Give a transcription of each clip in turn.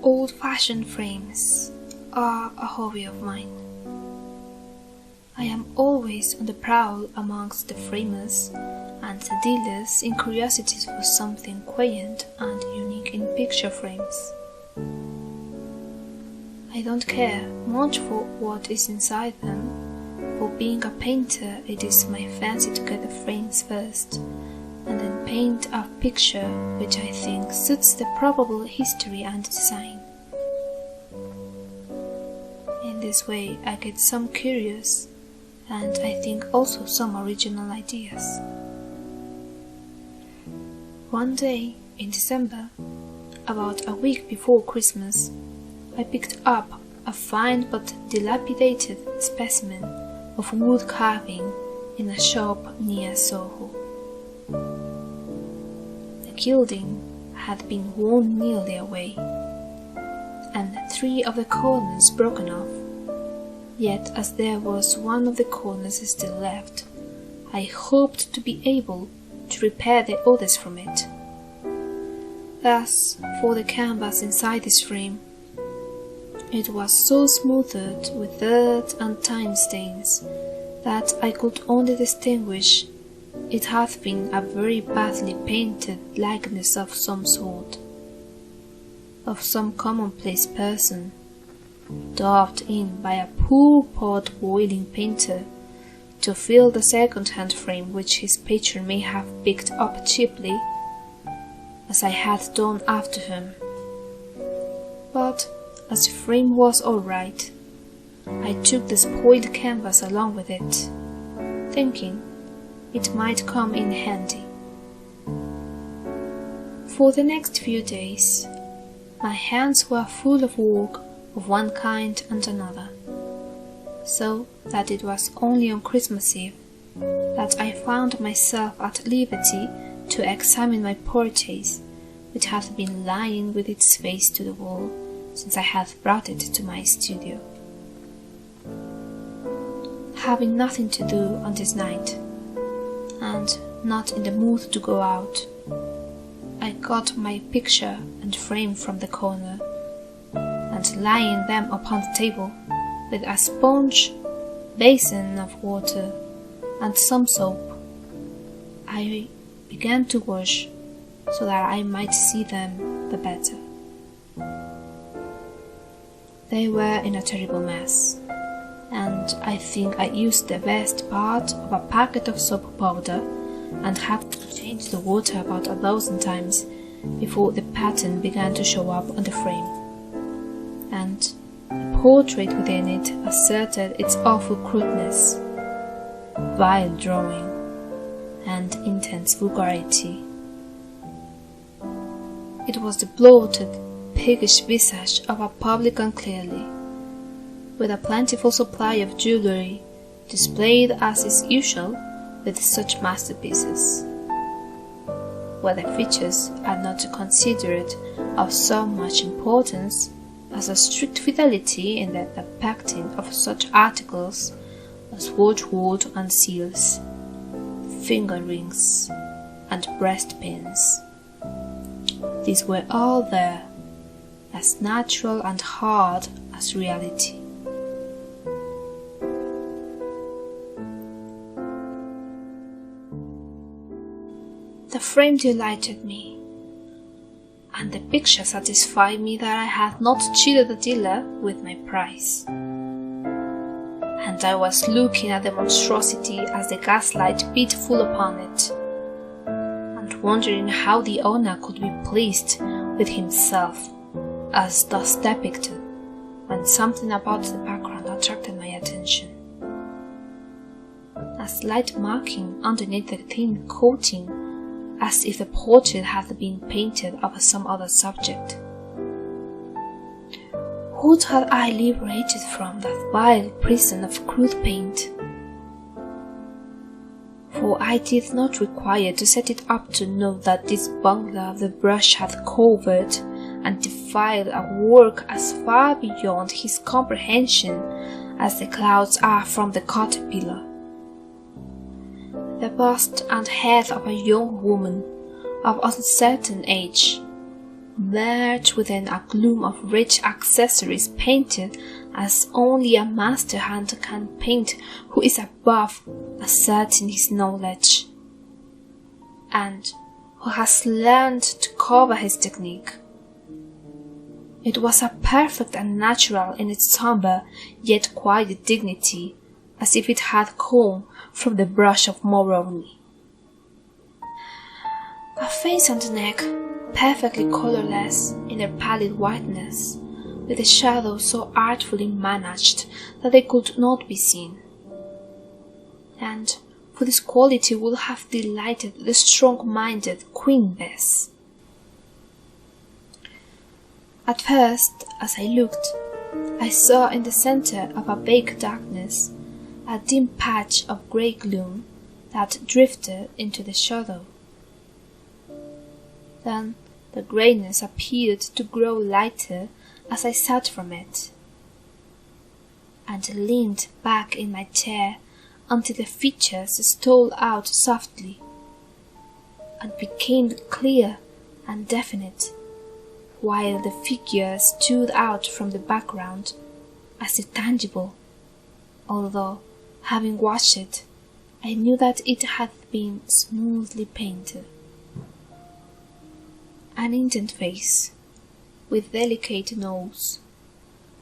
Old-fashioned frames are a hobby of mine. I am always on the prowl amongst the framers and the dealers in curiosities for something quaint and unique in picture frames. I don't care much for what is inside them. For being a painter, it is my fancy to get the frames first, and then paint a picture which I think suits the probable history and design. In this way I get some curious, and I think also some original ideas. One day in December, about a week before Christmas, I picked up a fine but dilapidated specimen of wood carving in a shop near Soho. The gilding had been worn nearly away, and 3 of the corners broken off, yet as there was one of the corners still left, I hoped to be able to repair the others from it. Thus, for the canvas inside this frame, it was so smoothed with dirt and time stains that I could only distinguish it had been a very badly painted likeness of some sort, of some commonplace person, daubed in by a poor pot-boiling painter to fill the second-hand frame which his patron may have picked up cheaply, as I had done after him. But as the frame was all right, I took the spoiled canvas along with it, thinking it might come in handy. For the next few days, my hands were full of work of one kind and another, so that it was only on Christmas Eve that I found myself at liberty to examine my portrait, which had been lying with its face to the wall since I had brought it to my studio. Having nothing to do on this night, and not in the mood to go out, I got my picture and frame from the corner, and laying them upon the table, with a sponge, basin of water, and some soap, I began to wash so that I might see them the better. They were in a terrible mess, and I think I used the best part of a packet of soap powder and had to change the water about 1,000 times before the pattern began to show up on the frame, and the portrait within it asserted its awful crudeness, vile drawing, and intense vulgarity. It was the bloated, piggish visage of a publican clearly, with a plentiful supply of jewellery, displayed as is usual with such masterpieces, where the features are not considered of so much importance as a strict fidelity in the depicting of such articles as watchword and seals, finger rings, and breastpins. These were all there, as natural and hard as reality. The frame delighted me, and the picture satisfied me that I had not cheated the dealer with my price. And I was looking at the monstrosity as the gaslight beat full upon it, and wondering how the owner could be pleased with himself as thus depicted, when something about the background attracted my attention. A slight marking underneath the thin coating, as if the portrait had been painted of some other subject. What had I liberated from that vile prison of crude paint? For I did not require to set it up to know that this bungler of the brush had covered and defiled a work as far beyond his comprehension as the clouds are from the caterpillar. The bust and head of a young woman of uncertain age, merged within a gloom of rich accessories painted as only a master hand can paint who is above asserting his knowledge, and who has learned to cover his technique. It was a perfect and natural in its sombre yet quiet dignity, as if it had come from the brush of Moralee. A face and neck, perfectly colourless in their pallid whiteness, with the shadows so artfully managed that they could not be seen. And for this quality would have delighted the strong-minded Queen Bess. At first, as I looked, I saw in the centre of a vague darkness a dim patch of grey gloom that drifted into the shadow. Then the greyness appeared to grow lighter as I sat from it, and leaned back in my chair until the features stole out softly, and became clear and definite, while the figure stood out from the background as intangible, although, having watched it, I knew that it had been smoothly painted. An Indian face, with delicate nose,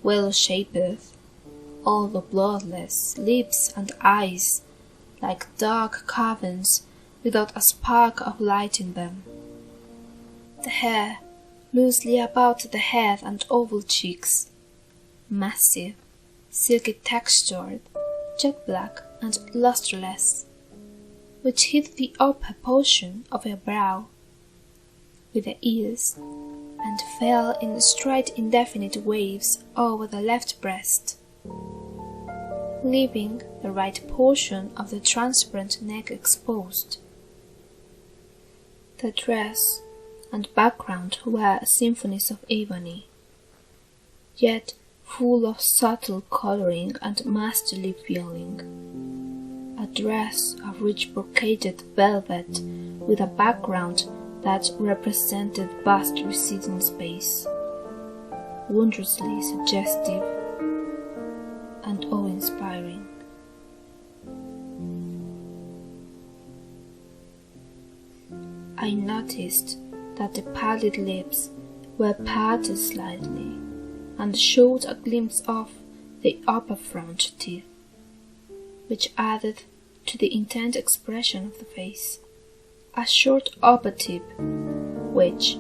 well-shaped, although bloodless, lips and eyes, like dark caverns without a spark of light in them. The hair, loosely about the head and oval cheeks, massive, silky textured, jet black and lustreless, which hid the upper portion of her brow, with the ears, and fell in straight indefinite waves over the left breast, leaving the right portion of the transparent neck exposed. The dress and background were symphonies of ebony, yet full of subtle colouring and masterly feeling. A dress of rich brocaded velvet with a background that represented vast receding space, wondrously suggestive and awe-inspiring. I noticed that the pallid lips were parted slightly and showed a glimpse of the upper front teeth, which added to the intent expression of the face. A short upper tip, which,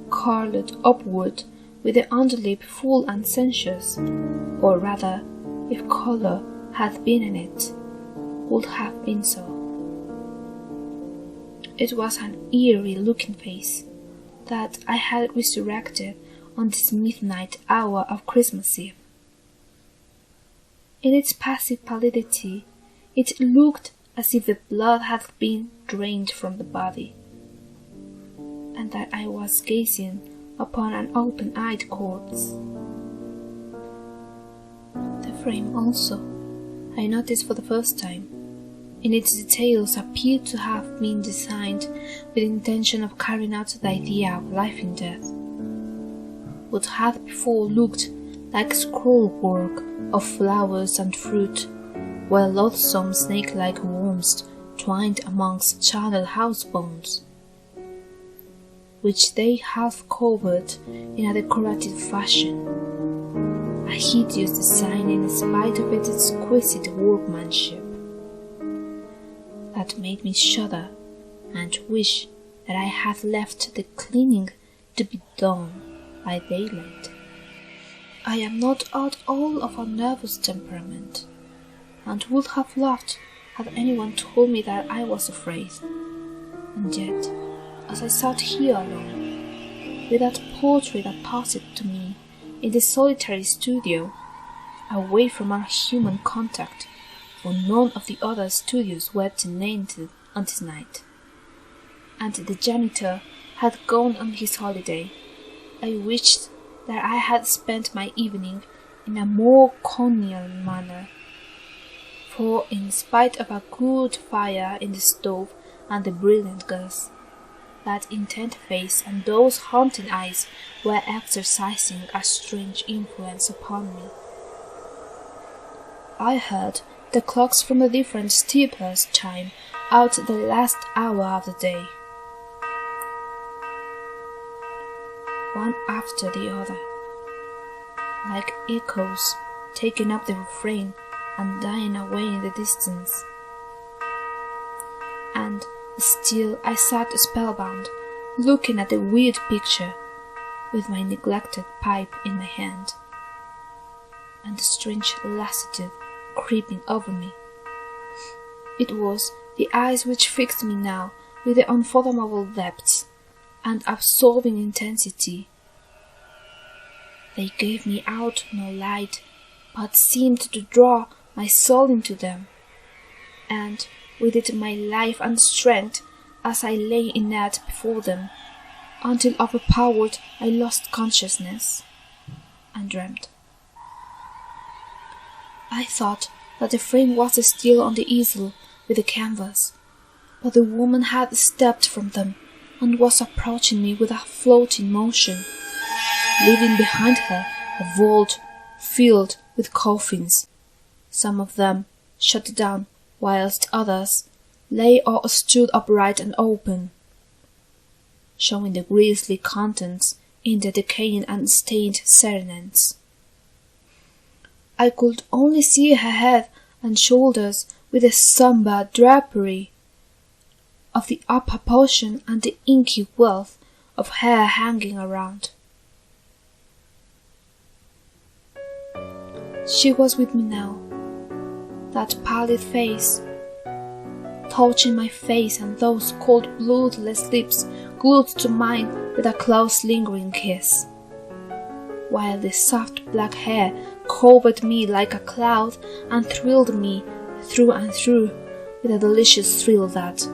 curled upward with the underlip full and sensuous, or rather, if colour had been in it, would have been so. It was an eerie-looking face that I had resurrected on this midnight hour of Christmas Eve. In its passive pallidity, it looked as if the blood had been drained from the body, and that I was gazing upon an open-eyed corpse. The frame also, I noticed for the first time, in its details appeared to have been designed with the intention of carrying out the idea of life in death. What had before looked like scrollwork of flowers and fruit, while loathsome snake-like worms twined amongst charnel house bones, which they half covered in a decorative fashion, a hideous design in spite of its exquisite workmanship, that made me shudder and wish that I had left the cleaning to be done by daylight. I am not at all of a nervous temperament, and would have laughed had anyone told me that I was afraid. And yet, as I sat here alone, with that portrait opposite to me in the solitary studio, away from our human contact, for none of the other studios were tenanted on this night, and the janitor had gone on his holiday, I wished that I had spent my evening in a more congenial manner, for in spite of a good fire in the stove and the brilliant gas, That intent face and those haunting eyes were exercising a strange influence upon me. I heard the clocks from the different steeples chime out the last hour of the day, one after the other, like echoes taking up the refrain and dying away in the distance. And still I sat spellbound, looking at the weird picture, with my neglected pipe in my hand, and a strange lassitude creeping over me. It was the eyes which fixed me now with the unfathomable depths and absorbing intensity. They gave me out no light, but seemed to draw my soul into them, and with it my life and strength as I lay inert before them, until overpowered I lost consciousness and dreamt. I thought that the frame was still on the easel with the canvas, but the woman had stepped from them and was approaching me with a floating motion, leaving behind her a vault filled with coffins, some of them shut down, whilst others lay or stood upright and open, showing the grisly contents in the decaying and stained cerements. I could only see her head and shoulders with the sombre drapery of the upper portion and the inky wealth of hair hanging around. She was with me now, that pallid face, touching my face and those cold bloodless lips glued to mine with a close lingering kiss, while the soft black hair covered me like a cloud and thrilled me through and through with a delicious thrill that,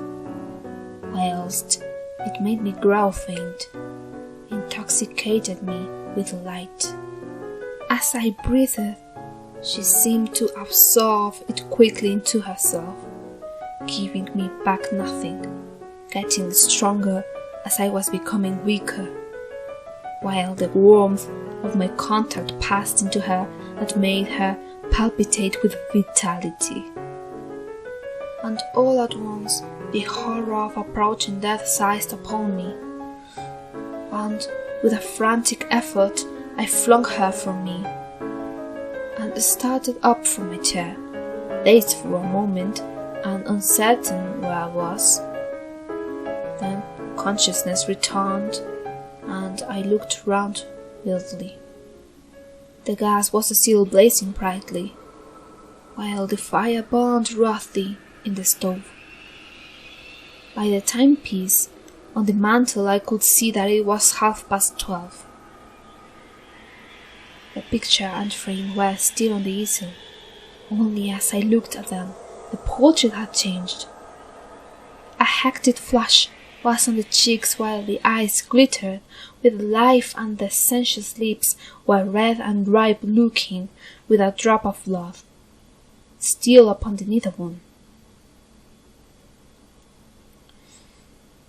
whilst it made me grow faint, intoxicated me with light. As I breathed, she seemed to absorb it quickly into herself, giving me back nothing, getting stronger as I was becoming weaker, while the warmth of my contact passed into her and made her palpitate with vitality. And all at once the horror of approaching death seized upon me, and with a frantic effort I flung her from me, and started up from my chair, dazed for a moment and uncertain where I was. Then consciousness returned, and I looked round wildly. The gas was still blazing brightly, while the fire burned wrathily in the stove. By the timepiece on the mantel I could see that it was 12:30. The picture and frame were still on the easel, only as I looked at them the portrait had changed. A hectic flush was on the cheeks while the eyes glittered with life and the sensuous lips were red and ripe looking with a drop of blood still upon the needle one.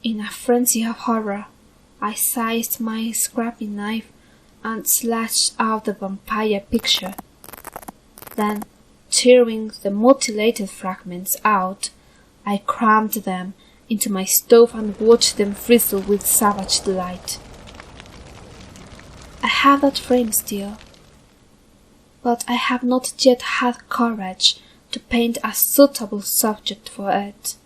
In a frenzy of horror, I seized my scraping knife and slashed out the vampire picture. Then, tearing the mutilated fragments out, I crammed them into my stove and watched them frizzle with savage delight. I have that frame still, but I have not yet had courage to paint a suitable subject for it.